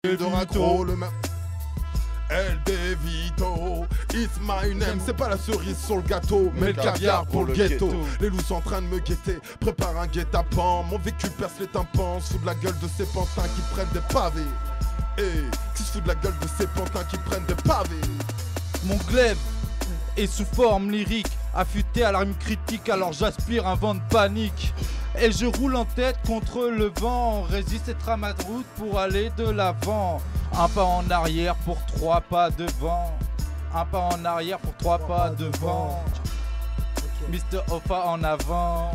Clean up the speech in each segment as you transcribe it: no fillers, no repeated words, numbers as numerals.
Eldorado, le même. El Devito, it's my name. C'est pas la cerise sur le gâteau, mais le caviar pour le ghetto. Les loups sont en train de me guetter, prépare un guet-apens. Mon vécu perce les tympans, sous de la gueule de ces pantins qui prennent des pavés. Qui se fout de la gueule de ces pantins qui prennent des pavés. Mon glaive est sous forme lyrique, affûté à la rime critique, alors j'aspire un vent de panique. Et je roule en tête contre le vent, résiste être à ma route pour aller de l'avant. Un pas en arrière pour 3 pas devant. Un pas en arrière pour 3 pas devant. Mr. Offa en avant.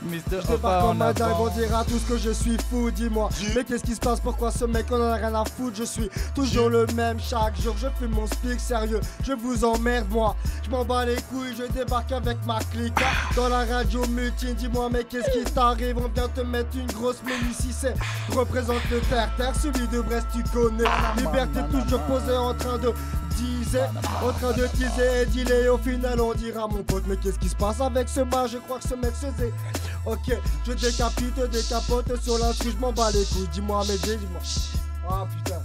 Mr. Offa en avant. Ils vont dire à tous que je suis fou, dis-moi. Mais qu'est-ce qui se passe, pourquoi ce mec on en a rien à foutre? Je suis toujours le même chaque jour, je fume mon speak sérieux. Je vous emmerde moi, je m'en bats les couilles, je débarque avec ma clique. Dans la radio mutine, dis-moi mais qu'est-ce qui t'arrive? On vient te mettre une grosse menu si c'est représente le terre-terre, celui de Brest tu connais. Liberté toujours posée en train de teaser et dealer. Au final on dira mon pote mais qu'est-ce qui se passe avec ce mât? Je crois que ce mec se faisait. Ok, je décapote sur l'instru, je m'en bats les couilles. Dis-moi mais dis-moi. Ah putain,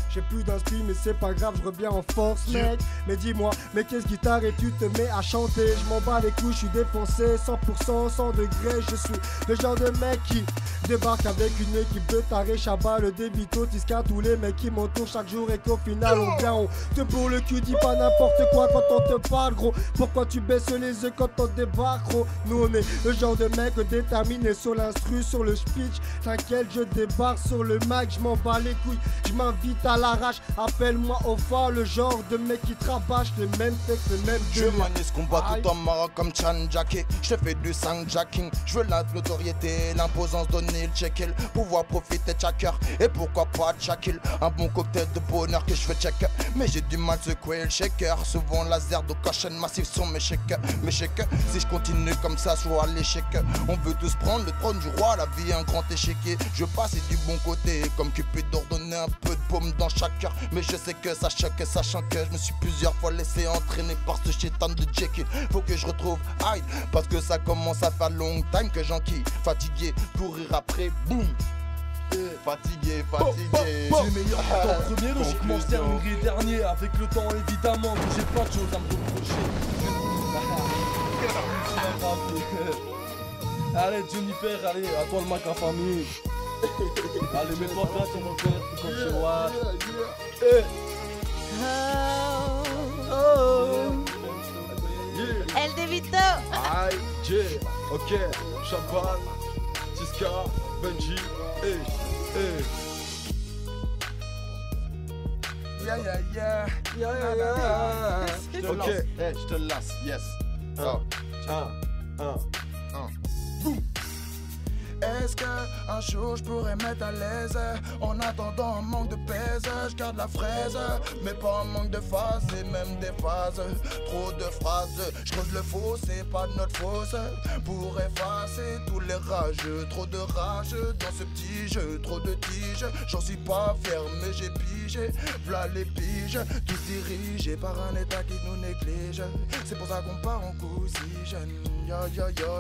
j'ai plus d'inspi mais c'est pas grave, je reviens en force mec. Mais dis-moi, mais qu'est-ce qui t'arrête? Tu te mets à chanter, je m'en bats les couilles, je suis défoncé 100%, 100 degrés. Je suis le genre de mec qui débarque avec une équipe de tarés, Chabat, le débito, Tiska, tous les mecs qui m'entourent chaque jour et qu'au final on vient, on te pour le cul, dis pas n'importe quoi quand on te parle gros. Pourquoi tu baisses les yeux quand on débarque gros? Nous on est le genre de mec déterminé sur l'instru, sur le speech. T'inquiète, je débarque sur le mic, je m'en bats les couilles, je m'invite à l'arrache. Appelle-moi Offa, le genre de mec qui trabache les mêmes textes, les mêmes je manie ce combat tout en marre comme Chan Jackie. Je fais du sang-jacking, je veux la notoriété, l'imposance, donner le check-il, pouvoir profiter de chaque heure. Et pourquoi pas de chaque-il, un bon cocktail de bonheur que je fais check. Mais j'ai du mal secouer le shaker, souvent laser de caution massif sur mes chèques. Mes chèques, si je continue comme ça, je vois l'échec. On veut tous prendre le trône du roi, la vie un grand échiquier. Je passe du bon côté, comme Cupid d'ordonner un peu de paume dans chaque cœur. Mais je sais que ça choque, sachant que je me suis plusieurs fois laissé entraîner par ce chétan de Jekyll. Faut que je retrouve Hyde, parce que ça commence à faire long time que j'enquille. Fatigué, courir après, boum. Fatigué. J'ai meilleur que en premier, logiquement je terminerai dernier. Avec le temps évidemment que j'ai plein de choses à me reprocher. Allez Jennifer, allez, à toi le Mac en famille. Allez, mets-toi bien sur mon père, comme chez moi. El Devito. Aïe, J, ok, Chabat, Tiska, Benji, Ok, je te lasse, yes. Boum. Est-ce qu'un jour je pourrais mettre à l'aise? En attendant un manque de pèse, je garde la fraise. Mais pas un manque de phase et même des phases. Trop de phrases, je creuse le faux, c'est pas de notre fausse. Pour effacer tous les rageux, trop de rage dans ce petit jeu, trop de tiges. J'en suis pas fier mais j'ai pigé, v'là les piges. Tous dirigés par un état qui nous néglige. C'est pour ça qu'on part en cousine. Yo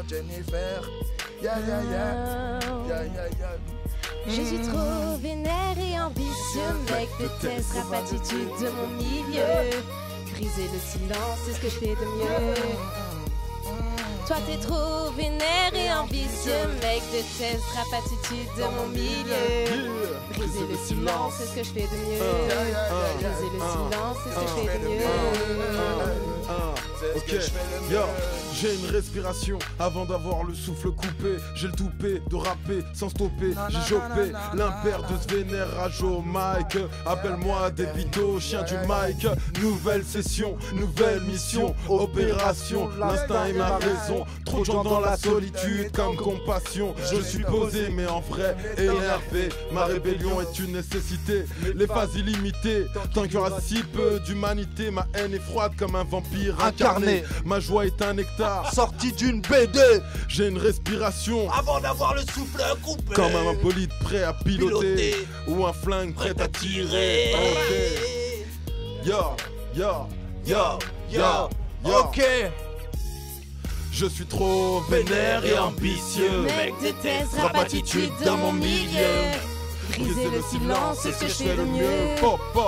Jennifer. Je suis trop vénère et ambitieux, mec, déteste rap attitude de mon milieu. Briser le silence, c'est ce que je fais de mieux. Toi t'es trop vénère et ambitieux, mec, déteste rap attitude de mon milieu. Briser le silence, c'est ce que je fais de mieux. Briser le silence, c'est ce que je fais de mieux. Ok, yo, j'ai une respiration avant d'avoir le souffle coupé. J'ai le toupet de rapper sans stopper. J'ai chopé l'impair de ce vénère rage au mic. Appelle-moi Devito, chien du mic. Nouvelle session, nouvelle mission, opération. L'instinct et ma raison. Trop de gens dans la solitude comme compassion. Je suis posé mais en vrai énervé. Ma rébellion est une nécessité. Les phases illimitées, tant qu'il y aura si peu d'humanité. Ma haine est froide comme un vampire incarné. Ma joie est un nectar sorti d'une BD. J'ai une respiration avant d'avoir le souffle coupé. comme un bolide prêt à piloter ou un flingue prêt à tirer. Ok. Je suis trop vénère et ambitieux. Mec, déteste rap attitude dans mon milieu. Briser le silence, c'est ce que je fais de mieux.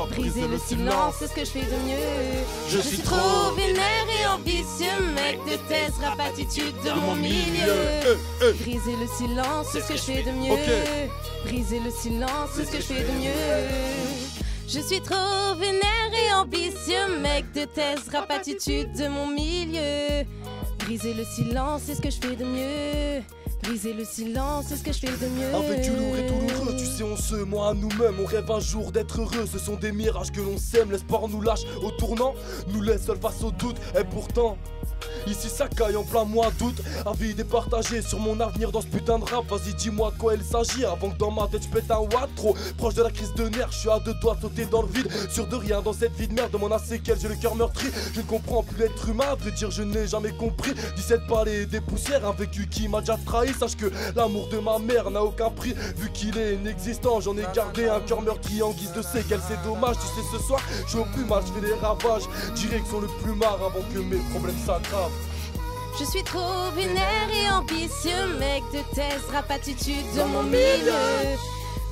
Briser le silence, c'est ce que je fais de mieux. Je suis trop vénère et ambitieux, mec, déteste rap attitude de mon milieu. Briser le silence, c'est ce que je fais de mieux. Briser le silence, c'est ce que je fais de mieux. Je suis trop vénère et ambitieux, mec, déteste rap attitude de mon milieu. Briser le silence, c'est ce que je fais de mieux. Briser le silence, c'est ce que je fais de mieux. Avec du lourd et douloureux, tu sais on se ment à nous-mêmes. On rêve un jour d'être heureux, ce sont des mirages que l'on sème. L'espoir nous lâche au tournant, nous laisse seuls face au doute. Et pourtant, ici ça caille en plein mois d'août. Avis départagé sur mon avenir dans ce putain de rap. Vas-y dis-moi de quoi il s'agit avant que dans ma tête je pète un watt. Trop proche de la crise de nerfs, je suis à deux doigts de sauter dans le vide. Sûr de rien dans cette vie de merde, demande à séquelles, j'ai le cœur meurtri. Je ne comprends plus l'être humain, à vrai dire je n'ai jamais compris. 17 palais et des poussières, un vécu qui m'a déjà trahi. Sache que l'amour de ma mère n'a aucun prix. Vu qu'il est inexistant, j'en ai gardé un cœur meurtri en guise de séquelles. C'est dommage, tu sais ce soir, je suis au plus mal, je fais des ravages. Direction le plumard avant que mes problèmes s'aggravent. Je suis trop vénère et ambitieux, mec, déteste rap attitude de mon milieu.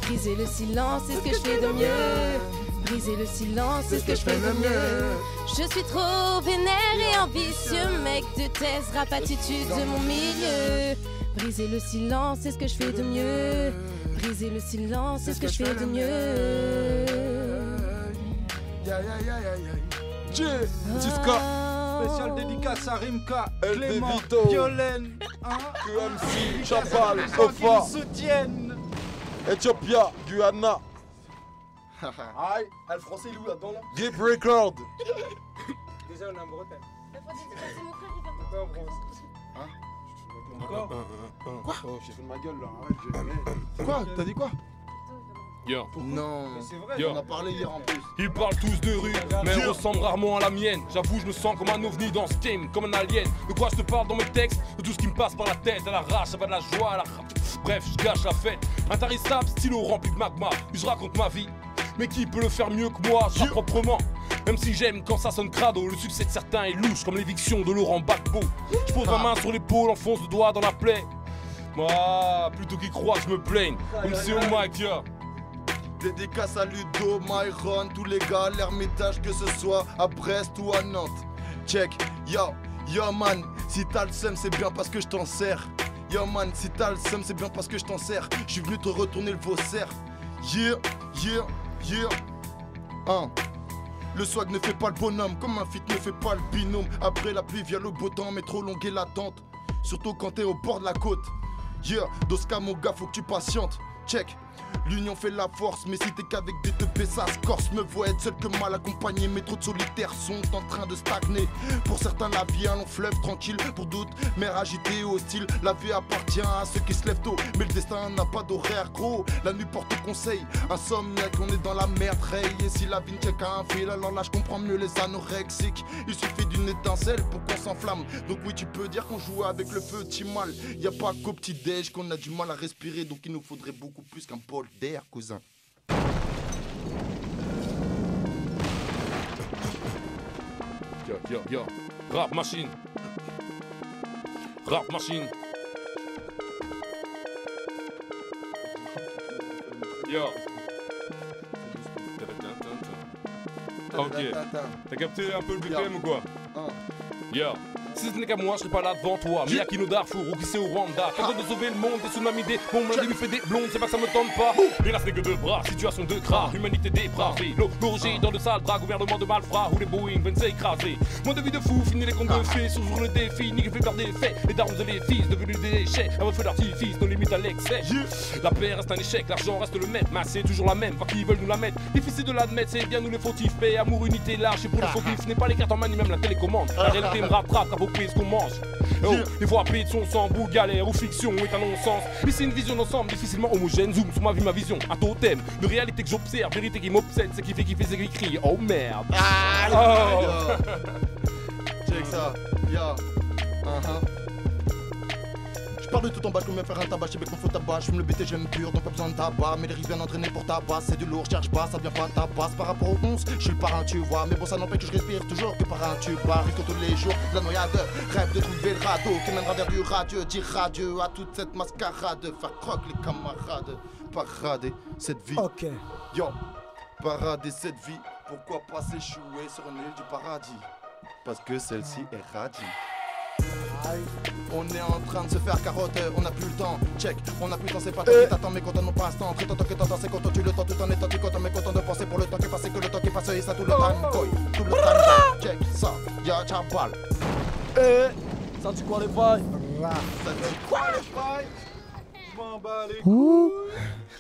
Briser le silence, c'est ce que je fais de mieux. Briser le silence, c'est ce que je fais de mieux. Je suis trop vénère et ambitieux, mec, déteste rap attitude de mon milieu. Briser le silence, c'est ce que je fais de mieux. Briser le silence, c'est ce que je fais de mieux. Tiska. Spécial dédicace à Rimka, Clément, Vito. Violaine, QMC, Chapal, les gens qui Ofa, nous soutiennent. Ethiopia, Guyana, Aïe, le français il est où là-dedans là? Gip Record. Déjà on est en Bretagne. Quoi? Oh, j'ai fait de ma gueule là, arrête. Quoi? T'as dit quoi? Yo. Non. C'est vrai. Yo. On a parlé hier en plus. Ils parlent tous de rue, mais elles ressemblent rarement à la mienne. J'avoue, je me sens comme un ovni dans ce game, comme un alien. De quoi je te parle dans mes textes, de tout ce qui me passe par la tête. À la rage, ça va de la joie, à la bref, je gâche la fête. Intarissable, stylo rempli de magma. Je raconte ma vie, mais qui peut le faire mieux que moi, ça proprement. Même si j'aime quand ça sonne crado, le succès de certains est louche, comme l'éviction de Laurent Gbagbo. Je pose ma main sur l'épaule, enfonce le doigt dans la plaie. Moi, plutôt qu'ils croient, je me plaigne. Comme si au mic, yo. Dédicace à Ludo, Myron, tous les gars, l'Ermitage, que ce soit à Brest ou à Nantes. Check, yo man, si t'as le seum, c'est bien parce que je t'en sers. Yo man, si t'as le seum, c'est bien parce que je t'en sers. Je suis venu te retourner le vaussaire. Yeah. Le swag ne fait pas le bonhomme, comme un fit ne fait pas le binôme. Après la pluie vient le beau temps, mais trop longue est l'attente. Surtout quand t'es au bord de la côte. Yeah, Doska mon gars, faut que tu patientes. Check. L'union fait la force, mais si t'es qu'avec des teupés, ça se corse. Me vois être seul que mal accompagné, mais trop de solitaires sont en train de stagner. Pour certains, la vie est un long fleuve tranquille. Pour d'autres, mer agitée, hostile. La vie appartient à ceux qui se lèvent tôt, mais le destin n'a pas d'horaire, gros. La nuit porte conseil, insomniaque, on est dans la merde, ray. Et si la vie ne tient qu'à un fil, alors là je comprends mieux les anorexiques. Il suffit d'une étincelle pour qu'on s'enflamme. Donc oui, tu peux dire qu'on joue avec le feu, mal. Y a pas qu'au petit déj qu'on a du mal à respirer, donc il nous faudrait beaucoup plus qu'un bol d'air, cousin. Yo. Rap machine. Rap machine. Yo. Ok. T'as capté un peu le BPM ou quoi? Yo. Si ce n'est qu'à moi, je serai pas là devant toi. Mais Akino Darfour ou qui c'est au Rwanda. Quand de sauver le monde, des tsunamis, des bombes, la lui fait des blondes, c'est pas que ça me tente pas. Mais là, ce n'est que deux bras, situation de gras, humanité dépravée. Logé dans de sales draps, gouvernement de malfrats, où les Boeing viennent s'écraser. Moins de vie de fou, fini les comptes de fées, toujours le défi, ni que fait perdre des faits. Les darons et les fils, devenus des déchets, un feu d'artifice, nos limites à l'excès. La paix reste un échec, l'argent reste le même, mais c'est toujours la même, pas qu'ils veulent nous la mettre. Difficile de l'admettre, c'est bien nous les fautifs. Paix, amour, unité, lâche, et pour les fautifs, ce n'est pas les cartes en main ni même la télécommande. La réalité me rattrape, car vos prises qu'on mange. Oh, les voix paix de son sang, bout galère ou fiction est un non-sens. Mais c'est une vision d'ensemble difficilement homogène. Zoom sur ma vie, ma vision, un totem de réalité que j'observe, vérité qui m'obsède, c'est qui fait kiffer, c'est qui crie. Oh merde. Check ça, J'parle de tout en bas, je peux me faire un tabac, j'ai bec mon faux tabac. J'fume le BT, je l'aime pur, donc pas besoin de tabac. Mais les rives bien entraînés pour tabac, c'est du lourd, cherche pas, ça vient pas ta passe. Par rapport aux 11, je suis le parrain, tu vois. Mais bon, ça n'empêche que je respire toujours que par un tube. Risque tous les jours, de la noyade. Rêve de trouver le radeau qui mènera vers du radieux. Dire adieu à toute cette mascarade. Faire croque les camarades. Parader cette vie. Ok. Yo, parader cette vie. Pourquoi pas s'échouer sur une île du paradis? Parce que celle-ci est radie. On est en train de se faire carotte, on n'a plus le temps, check, on n'a plus le temps, c'est pas toi qui t'attends, mais content non pas instant, très content que t'entends, c'est content, tu le temps, tout en étant, tu content, mais content de penser pour le temps qui est passé, que le temps qui passe, et ça tout le temps, boy, tout le temps, check, ça, y'a Chabal. Ça tu quoi les failles? Ça dit quoi les failles? J'm'en bats les couilles,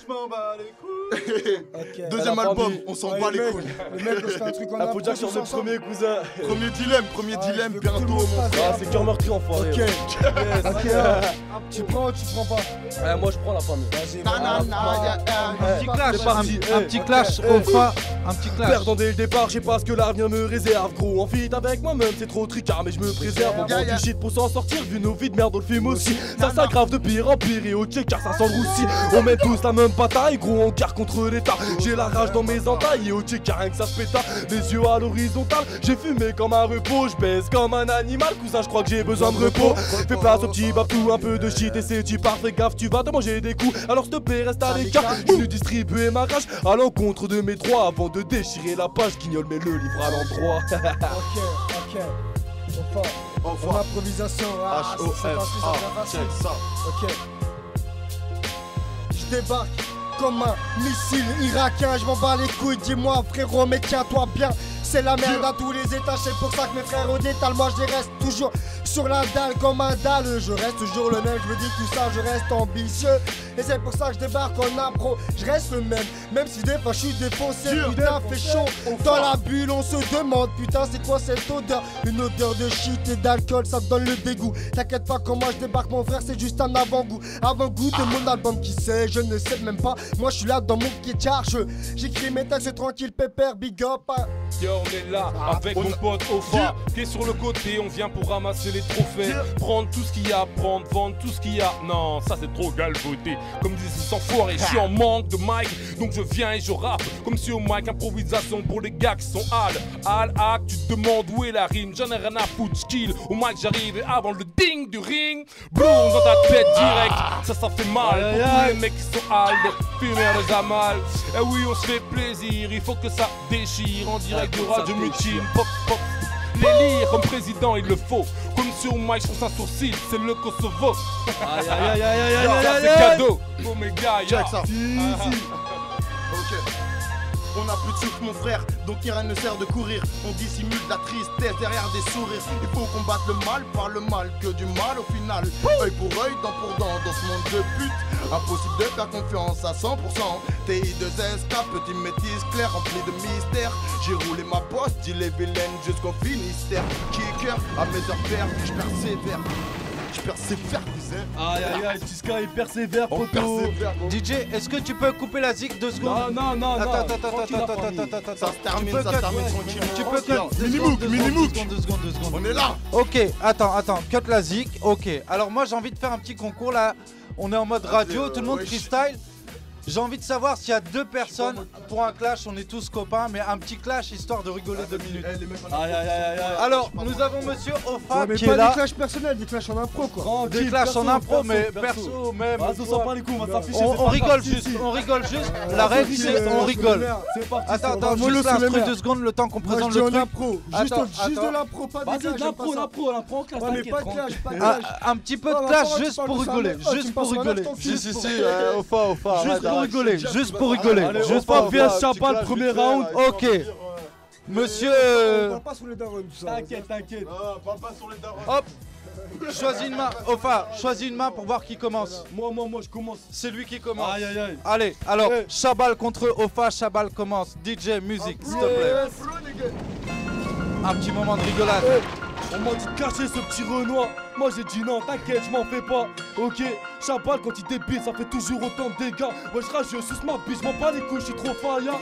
j'm'en bats les couilles. Ok. Deuxième album, on s'en bat les couilles. Le mec, on se fait un truc en Faut déjà que je sorte le premier cousin. Premier dilemme, je veux que tout le bientôt. monde fasse. Ah c'est cœur meurtri enfoiré. Ok. Ok. Tu prends ou tu prends pas? Moi je prends la famille. Vas-y, Un petit clash, c'est parti. un petit clash, Ofa, un petit clash. Perdant dès le départ, j'ai pas ce que l'avenir me réserve. Gros, en feat avec moi-même, c'est trop tricard, mais je me préserve. On vend du shit pour s'en sortir, vu nos vies de merde, on le film aussi. Ça s'aggrave de pire en pire et au check car ça sent le roussi. On met tous la même bataille, gros, on guerre contre l'État. J'ai la rage dans mes entailles et au check car rien que ça se péta. Les yeux à l'horizontale, j'ai fumé comme un repos. Je baisse comme un animal, cousin, je crois que j'ai besoin de repos. Fais place au petit babtou, un peu de shit et c'est tu pars, fais gaffe, tu vas te manger des coups. Alors s'il te plaît, reste à l'écart. Je suis distribuer ma rage à l'encontre de mes droits avant de déchirer la page. Guignol, mais le livre à l'endroit. Ok. En improvisation, check ça. Ok. Je débarque comme un missile irakien, je m'en bats les couilles, dis-moi frérot, mais tiens-toi bien. C'est la merde à tous les étages, c'est pour ça que mes frères au détal, moi je les reste toujours sur la dalle comme un dalle. Je reste toujours le même, je me dis tout ça, je reste ambitieux. Et c'est pour ça que je débarque en impro, je reste le même si des fois je suis défoncé, putain fait chaud. Dans la bulle on se demande, putain c'est quoi cette odeur? Une odeur de shit et d'alcool, ça me donne le dégoût. T'inquiète pas quand moi je débarque mon frère, c'est juste un avant-goût. Avant-goût de mon album, qui sait, je ne sais même pas. Moi je suis là dans mon kit charge, j'écris mes textes tranquille, pépère, big up. Yo, on est là avec mon pote Ofa qui est sur le côté, on vient pour ramasser les trophées. Prendre tout ce qu'il y a, vendre tout ce qu'il y a. Non, ça c'est trop galvaudé. Comme disent ces enfoirés, je suis en manque de mic, donc je viens et je rappe. Comme si au mic, improvisation pour les gars qui sont Al, tu te demandes où est la rime. J'en ai rien à foutre, skill. Au mic j'arrive et avant le ding du ring, boum dans ta tête direct. Ça fait mal pour tous les mecs qui sont des fumeurs de Jamal. Eh oui, on se fait plaisir, il faut que ça déchire en direct de Radio Mutine. Pop, pop. L'élire comme président, il le faut. Comme sur Mike, je trouve un sourcil, c'est le Kosovo. Aïe. Ça, c'est cadeau pour mes gars. Check ça. Ok. On n'a plus de souffle mon frère, donc rien ne sert de courir. On dissimule la tristesse derrière des sourires. Il faut combattre le mal, pas le mal que du mal au final. Œil pour œil, dent pour dent dans ce monde de pute. Impossible de faire confiance à 100%. TI2SK, petit métis clair rempli de mystère. J'ai roulé ma bosse, dit les vilaines jusqu'au Finistère. Kicker à mes heures perdues, je persévère. Je persévère, disais. Aïe, Tiska il persévère, On poteau. persévère. DJ, est-ce que tu peux couper la zik 2 secondes? Non. Attends. Ça se termine, tranquille. Tu peux cut. Minimouk. 2 secondes. On est là. Ok, attends, cut la zik. Ok, alors moi j'ai envie de faire un petit concours là. On est en mode radio, tout le monde freestyle. J'ai envie de savoir s'il y a 2 personnes pour un clash, on est tous copains, mais un petit clash histoire de rigoler 2 minutes. Aïe. Alors, nous avons monsieur Ofa Mais qui pas est là. des clashs personnels, des clashs en impro quoi. Des clashs en impro, mais perso même. Vas-y, on s'en bat les coups, on va s'afficher. On rigole juste, la règle c'est on rigole. C'est parti. Attends, juste l'instru 2 secondes, le temps qu'on Moi présente je dis le en truc. impro, juste de l'impro, pas des Vas-y, clashs. l'impro, en clash. Ouais mais pas de clash, pas de clash. Un petit peu de clash juste pour rigoler, juste pour rigoler. Ofa. Juste pour rigoler, juste pour rigoler. Juste pour bien Chabal, premier round. Ok. Monsieur. On va pas sur les darons tout ça. T'inquiète. Parle pas sur les darons. Hop. Choisis une main. Ofa, choisis une main pour voir qui commence. Moi, je commence. C'est lui qui commence. Aïe. Allez, alors, Chabal contre Ofa, Chabal commence. DJ, musique, s'il te plaît. Un petit moment de rigolade. On m'a dit de cacher ce petit Renoir. Moi j'ai dit non, t'inquiète, je m'en fais pas. Ok, Chabal quand il débite, ça fait toujours autant de dégâts. Ouais, je rage, je suce ma bise, je m'en bats les couilles, je suis trop faillant.